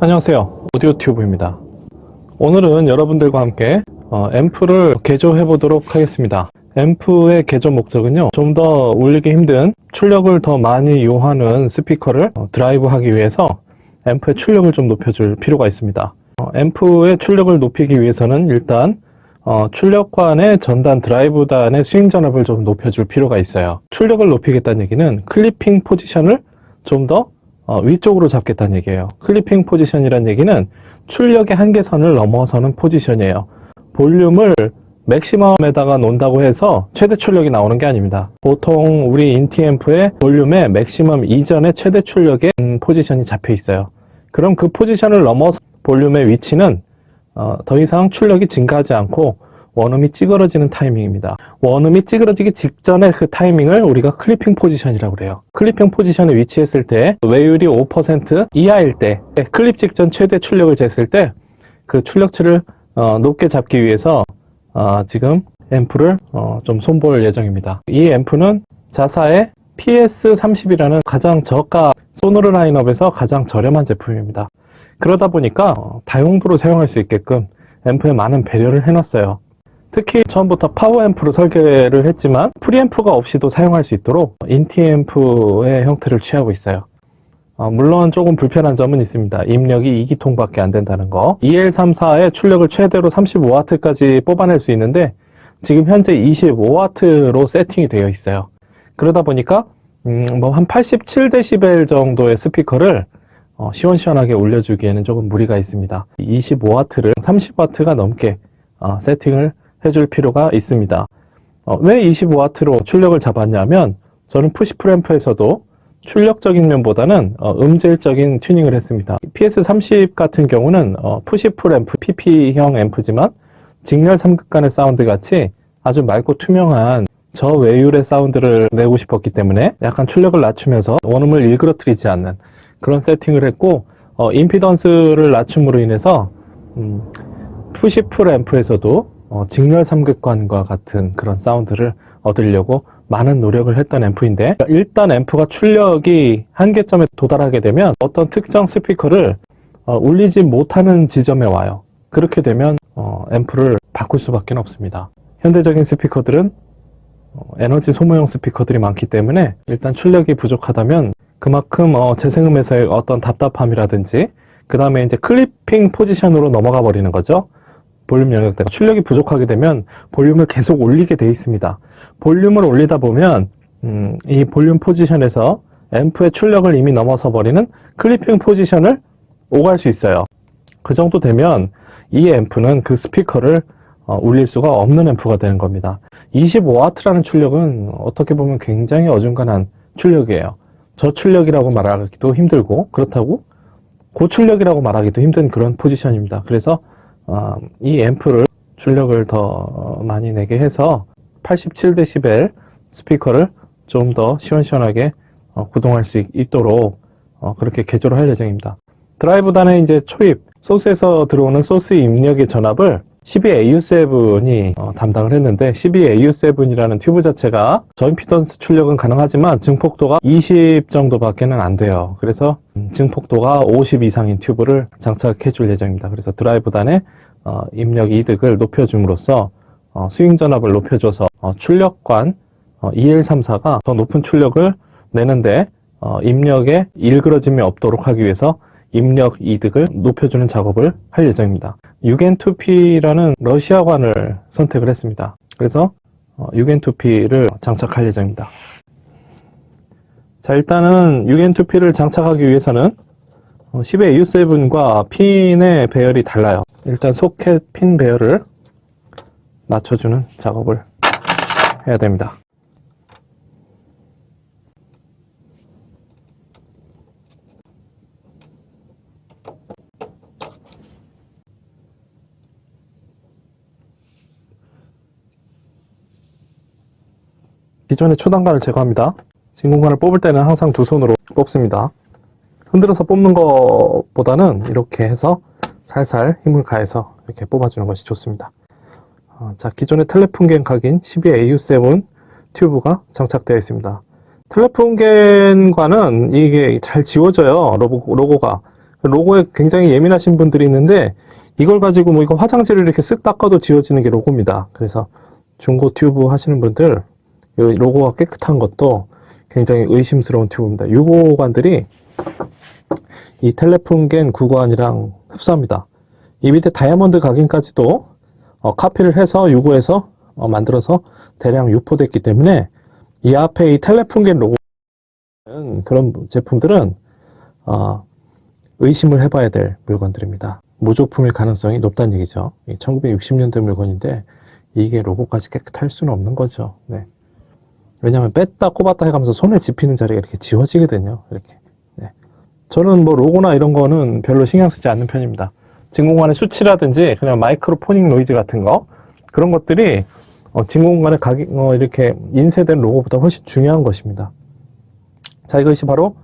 안녕하세요, 오디오 튜브입니다. 오늘은 여러분들과 함께 앰프를 개조해 보도록 하겠습니다. 앰프의 개조 목적은요, 좀 더 울리기 힘든 출력을 더 많이 요하는 스피커를 드라이브 하기 위해서 앰프의 출력을 좀 높여줄 필요가 있습니다. 앰프의 출력을 높이기 위해서는 일단 출력관의 전단 드라이브단의 스윙 전압을 좀 높여줄 필요가 있어요. 출력을 높이겠다는 얘기는 클리핑 포지션을 좀 더 위쪽으로 잡겠다는 얘기예요. 클리핑 포지션이란 얘기는 출력의 한계선을 넘어서는 포지션이에요. 볼륨을 맥시멈에다가 놓는다고 해서 최대 출력이 나오는 게 아닙니다. 보통 우리 인티앰프의 볼륨의 맥시멈 이전에 최대 출력의 포지션이 잡혀 있어요. 그럼 그 포지션을 넘어서 볼륨의 위치는 더 이상 출력이 증가하지 않고 원음이 찌그러지는 타이밍입니다. 원음이 찌그러지기 직전의 그 타이밍을 우리가 클리핑 포지션이라고 그래요. 클리핑 포지션에 위치했을 때 외율이 5% 이하일 때, 클립 직전 최대 출력을 쟀을 때 그 출력치를 높게 잡기 위해서 지금 앰프를 좀 손볼 예정입니다. 이 앰프는 자사의 PS30이라는 가장 저가 소노르 라인업에서 가장 저렴한 제품입니다. 그러다 보니까 다용도로 사용할 수 있게끔 앰프에 많은 배려를 해놨어요. 특히 처음부터 파워 앰프로 설계를 했지만 프리앰프가 없이도 사용할 수 있도록 인티앰프의 형태를 취하고 있어요. 물론 조금 불편한 점은 있습니다. 입력이 2기통밖에 안 된다는 거. EL34의 출력을 최대로 35W까지 뽑아낼 수 있는데 지금 현재 25W로 세팅이 되어 있어요. 그러다 보니까 한 87dB 정도의 스피커를 시원시원하게 올려주기에는 조금 무리가 있습니다. 25W를 30W가 넘게 세팅을 해줄 필요가 있습니다. 왜 25W로 출력을 잡았냐면 저는 푸시 프리앰프에서도 출력적인 면보다는 음질적인 튜닝을 했습니다. PS30 같은 경우는 푸시 프리앰프 PP형 앰프지만 직렬 3극간의 사운드 같이 아주 맑고 투명한 저외율의 사운드를 내고 싶었기 때문에 약간 출력을 낮추면서 원음을 일그러뜨리지 않는 그런 세팅을 했고, 임피던스를 낮춤으로 인해서 푸시 프리앰프에서도 직렬 3극관과 같은 그런 사운드를 얻으려고 많은 노력을 했던 앰프인데, 일단 앰프가 출력이 한계점에 도달하게 되면 어떤 특정 스피커를 울리지 못하는 지점에 와요. 그렇게 되면 앰프를 바꿀 수밖에 없습니다. 현대적인 스피커들은 에너지 소모용 스피커들이 많기 때문에 일단 출력이 부족하다면 그만큼 재생음에서의 어떤 답답함이라든지 그 다음에 이제 클리핑 포지션으로 넘어가 버리는 거죠. 볼륨 영역대가 출력이 부족하게 되면 볼륨을 계속 올리게 돼 있습니다. 볼륨을 올리다 보면 이 볼륨 포지션에서 앰프의 출력을 이미 넘어서 버리는 클리핑 포지션을 오갈 수 있어요. 그 정도 되면 이 앰프는 그 스피커를 울릴 수가 없는 앰프가 되는 겁니다. 25W라는 출력은 어떻게 보면 굉장히 어중간한 출력이에요. 저출력이라고 말하기도 힘들고 그렇다고 고출력이라고 말하기도 힘든 그런 포지션입니다. 그래서 이 앰프를 출력을 더 많이 내게 해서 87dB 스피커를 좀 더 시원시원하게 구동할 수 있도록 그렇게 개조를 할 예정입니다. 드라이브단의 이제 초입, 소스에서 들어오는 소스 입력의 전압을 12AU7이 담당을 했는데 12AU7이라는 튜브 자체가 저임피던스 출력은 가능하지만 증폭도가 20 정도밖에는 안 돼요. 그래서 증폭도가 50 이상인 튜브를 장착해 줄 예정입니다. 그래서 드라이브단의 입력 이득을 높여줌으로써 스윙 전압을 높여줘서 출력관 EL34가 더 높은 출력을 내는데 입력에 일그러짐이 없도록 하기 위해서 입력 이득을 높여주는 작업을 할 예정입니다. 유겐2P라는 러시아관을 선택을 했습니다. 그래서 유겐2P를 장착할 예정입니다. 자, 일단은 유겐2P를 장착하기 위해서는 10AU7과 핀의 배열이 달라요. 일단 소켓 핀 배열을 맞춰주는 작업을 해야 됩니다. 기존의 초단관을 제거합니다. 진공관을 뽑을 때는 항상 두 손으로 뽑습니다. 흔들어서 뽑는 것보다는 이렇게 해서 살살 힘을 가해서 이렇게 뽑아주는 것이 좋습니다. 자, 기존의 텔레풍겐 각인 12AU7 튜브가 장착되어 있습니다. 텔레풍겐과는 이게 잘 지워져요. 로고가. 로고에 굉장히 예민하신 분들이 있는데 이걸 가지고 뭐 이거 화장지를 이렇게 쓱 닦아도 지워지는 게 로고입니다. 그래서 중고 튜브 하시는 분들 이 로고가 깨끗한 것도 굉장히 의심스러운 튜브입니다. 유고관들이 이 텔레풍겐 구관이랑 흡사합니다. 이 밑에 다이아몬드 각인까지도 카피를 해서 유고에서 만들어서 대량 유포됐기 때문에 이 앞에 이 텔레풍겐 로고 그런 제품들은 의심을 해봐야 될 물건들입니다. 무조품일 가능성이 높다는 얘기죠. 1960년대 물건인데 이게 로고까지 깨끗할 수는 없는 거죠. 네. 왜냐하면 뺐다 꼽았다 해가면서 손에 집히는 자리가 이렇게 지워지거든요. 이렇게. 네. 저는 뭐 로고나 이런 거는 별로 신경 쓰지 않는 편입니다. 진공관의 수치라든지 그냥 마이크로포닉 노이즈 같은 거 그런 것들이 진공관에 이렇게 인쇄된 로고보다 훨씬 중요한 것입니다. 자, 이것이 바로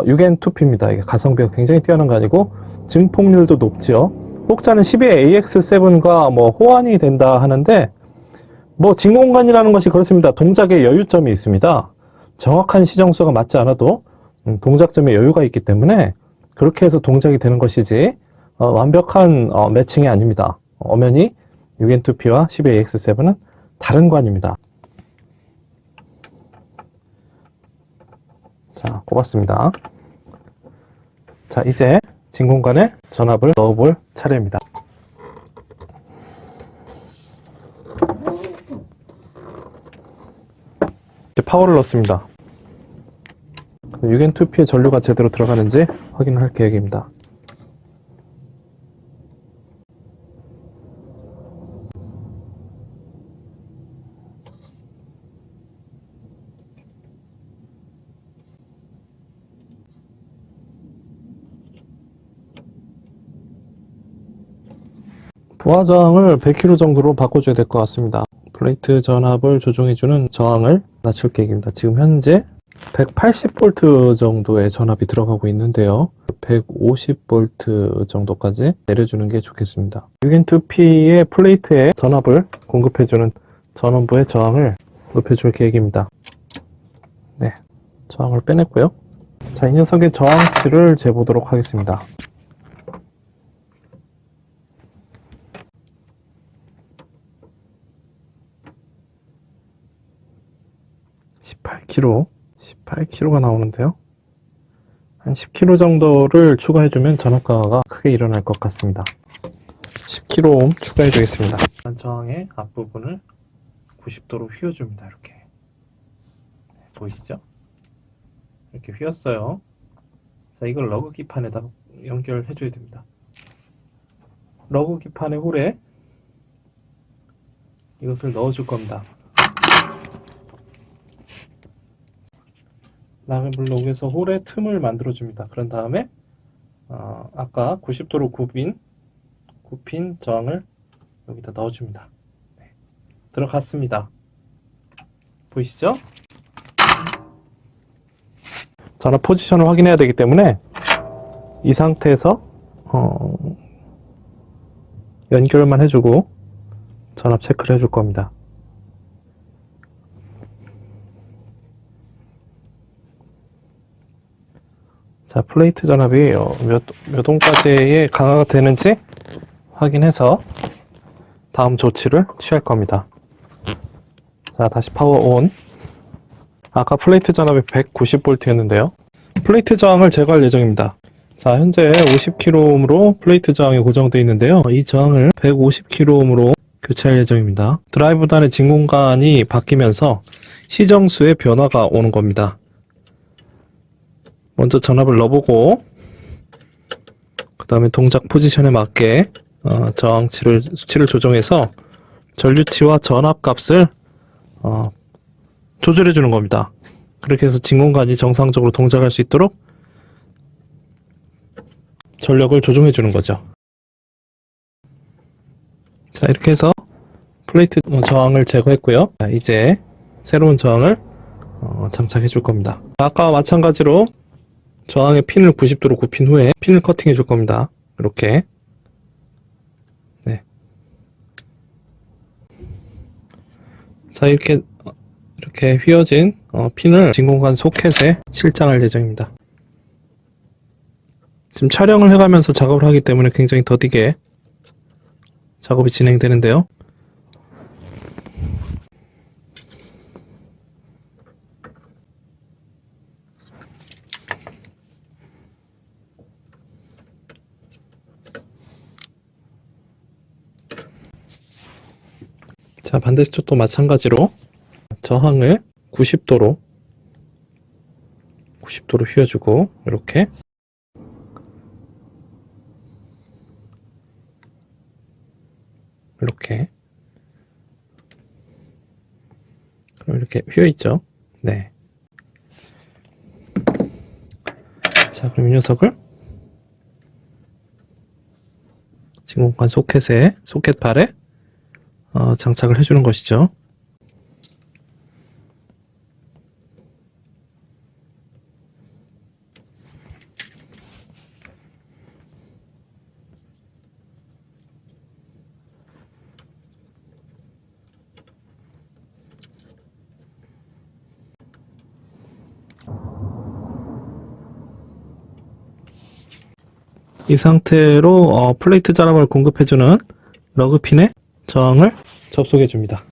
유겐2P입니다. 이게 가성비가 굉장히 뛰어난 거 아니고 증폭률도 높죠. 혹자는 12AX7과 뭐 호환이 된다 하는데 뭐 진공관이라는 것이 그렇습니다. 동작에 여유점이 있습니다. 정확한 시정수가 맞지 않아도 동작점에 여유가 있기 때문에 그렇게 해서 동작이 되는 것이지 완벽한 매칭이 아닙니다. 엄연히 유겐2P와 12AX7은 다른 관입니다. 자, 꼽았습니다. 자, 이제 진공관에 전압을 넣어볼 차례입니다. 이제 파워를 넣습니다. 유겐2P의 전류가 제대로 들어가는지 확인할 계획입니다. 부하 저항을 100kV 정도로 바꿔줘야 될 것 같습니다. 플레이트 전압을 조정해주는 저항을 낮출 계획입니다. 지금 현재 180V 정도의 전압이 들어가고 있는데요. 150V 정도까지 내려주는 게 좋겠습니다. 유겐2P의 플레이트에 전압을 공급해주는 전원부의 저항을 높여줄 계획입니다. 네, 저항을 빼냈고요. 자, 이 녀석의 저항치를 재보도록 하겠습니다. 18kg가 나오는데요. 한 10kg 정도를 추가해주면 전압 강화가 크게 일어날 것 같습니다. 10kΩ 추가해 주겠습니다. 저항의 앞부분을 90도로 휘어줍니다. 이렇게 보이시죠? 이렇게 휘었어요. 자, 이걸 러그 기판에다 연결해 줘야 됩니다. 러그 기판의 홀에 이것을 넣어 줄 겁니다. 락을 녹여서 홀에 틈을 만들어 줍니다. 그런 다음에 아까 90도로 굽힌 저항을 여기다 넣어 줍니다. 네. 들어갔습니다. 보이시죠? 전압 포지션을 확인해야 되기 때문에 이 상태에서 연결만 해주고 전압 체크를 해줄 겁니다. 자, 플레이트 전압이 몇 옴까지의 강화가 되는지 확인해서 다음 조치를 취할 겁니다. 자, 다시 파워 온. 아까 플레이트 전압이 190V였는데요. 플레이트 저항을 제거할 예정입니다. 자, 현재 50kΩ로 플레이트 저항이 고정되어 있는데요. 이 저항을 150kΩ로 교체할 예정입니다. 드라이브 단의 진공관이 바뀌면서 시정수의 변화가 오는 겁니다. 먼저 전압을 넣어보고 그 다음에 동작 포지션에 맞게 수치를 조정해서 전류치와 전압 값을 조절해 주는 겁니다. 그렇게 해서 진공관이 정상적으로 동작할 수 있도록 전력을 조정해 주는 거죠. 자, 이렇게 해서 플레이트 저항을 제거했고요. 자, 이제 새로운 저항을 장착해 줄 겁니다. 아까와 마찬가지로 저항의 핀을 90도로 굽힌 후에 핀을 커팅해 줄 겁니다. 이렇게. 네. 자, 이렇게 휘어진 핀을 진공관 소켓에 실장할 예정입니다. 지금 촬영을 해가면서 작업을 하기 때문에 굉장히 더디게 작업이 진행되는데요. 자, 반대쪽도 마찬가지로 저항을 90도로 휘어주고 이렇게 그럼 이렇게 휘어있죠. 네. 자, 그럼 이 녀석을 지금 공간 소켓발에 장착을 해주는 것이죠. 이 상태로 플레이트 자람을 공급해주는 러그핀에 저항을 접속해줍니다.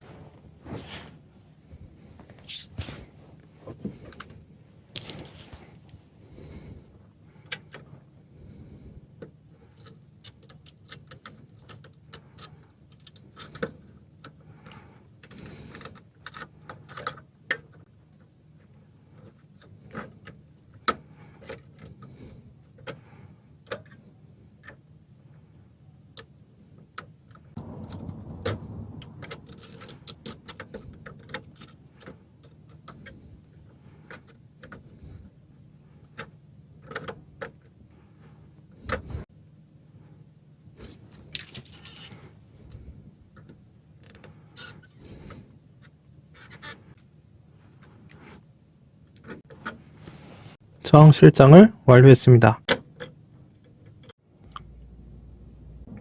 저항 실장을 완료했습니다.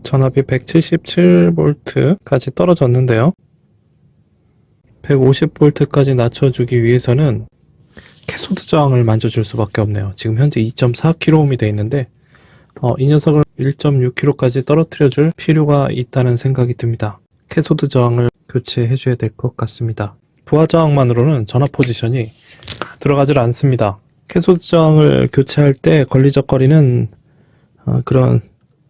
전압이 177V까지 떨어졌는데요. 150V까지 낮춰주기 위해서는 캐소드 저항을 만져줄 수밖에 없네요. 지금 현재 2.4kΩ이 되어 있는데 이 녀석을 1.6kΩ까지 떨어뜨려줄 필요가 있다는 생각이 듭니다. 캐소드 저항을 교체해 줘야 될 것 같습니다. 부하 저항만으로는 전압 포지션이 들어가질 않습니다. 캐소드 저항을 교체할 때 걸리적거리는 그런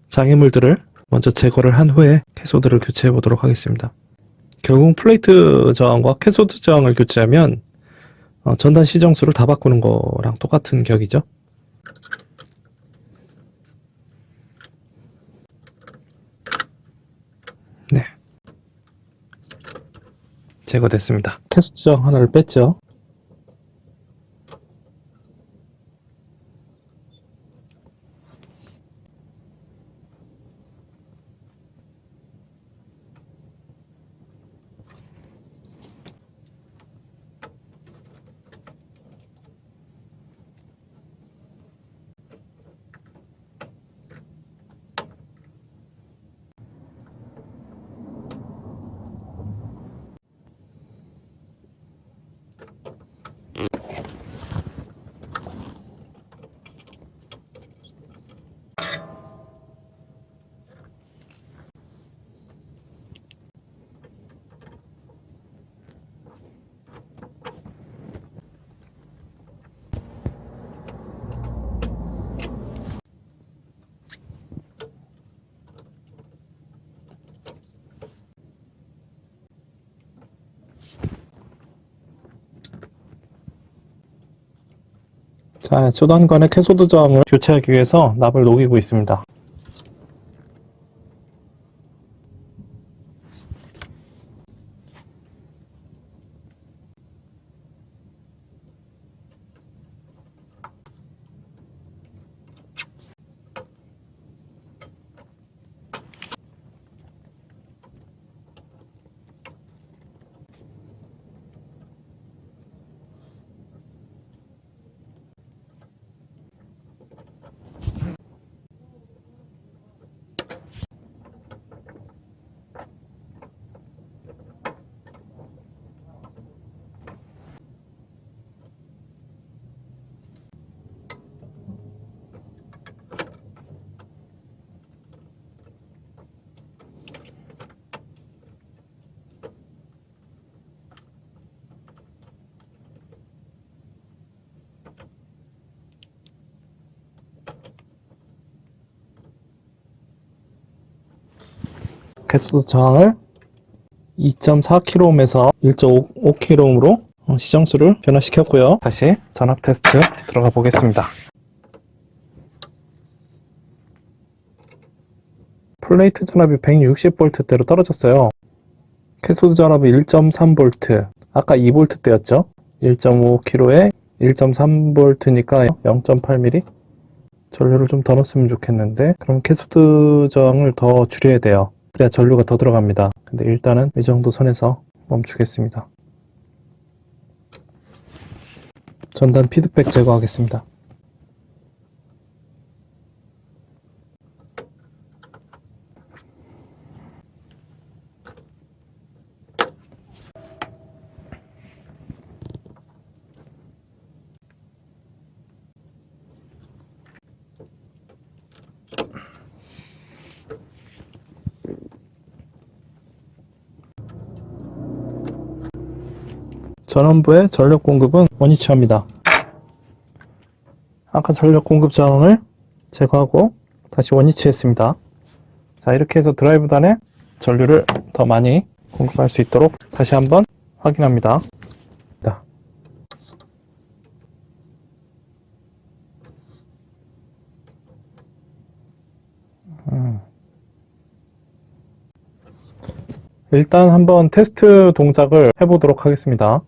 장애물들을 먼저 제거를 한 후에 캐소드를 교체해 보도록 하겠습니다. 결국 플레이트 저항과 캐소드 저항을 교체하면 전단 시정수를 다 바꾸는 거랑 똑같은 격이죠. 네, 제거됐습니다. 캐소드 저항 하나를 뺐죠. 자, 초단관의 캐소드 저항을 교체하기 위해서 납을 녹이고 있습니다. 개수 저항을 2.4kΩ에서 1.5kΩ로 시정수를 변화시켰고요. 다시 전압 테스트 들어가 보겠습니다. 플레이트 전압이 160V대로 떨어졌어요. 캐소드 전압이 1.3V, 아까 2V대였죠. 1.5kg에 1.3V니까 0.8mm. 전류를 좀 더 넣었으면 좋겠는데, 그럼 캐소드 저항을 더 줄여야 돼요. 그래야 전류가 더 들어갑니다. 근데 일단은 이 정도 선에서 멈추겠습니다. 전단 피드백 제거하겠습니다. 전원부의 전력 공급은 원위치합니다. 아까 전력 공급 저항을 제거하고 다시 원위치했습니다. 자, 이렇게 해서 드라이브단에 전류를 더 많이 공급할 수 있도록 다시 한번 확인합니다. 일단 한번 테스트 동작을 해보도록 하겠습니다.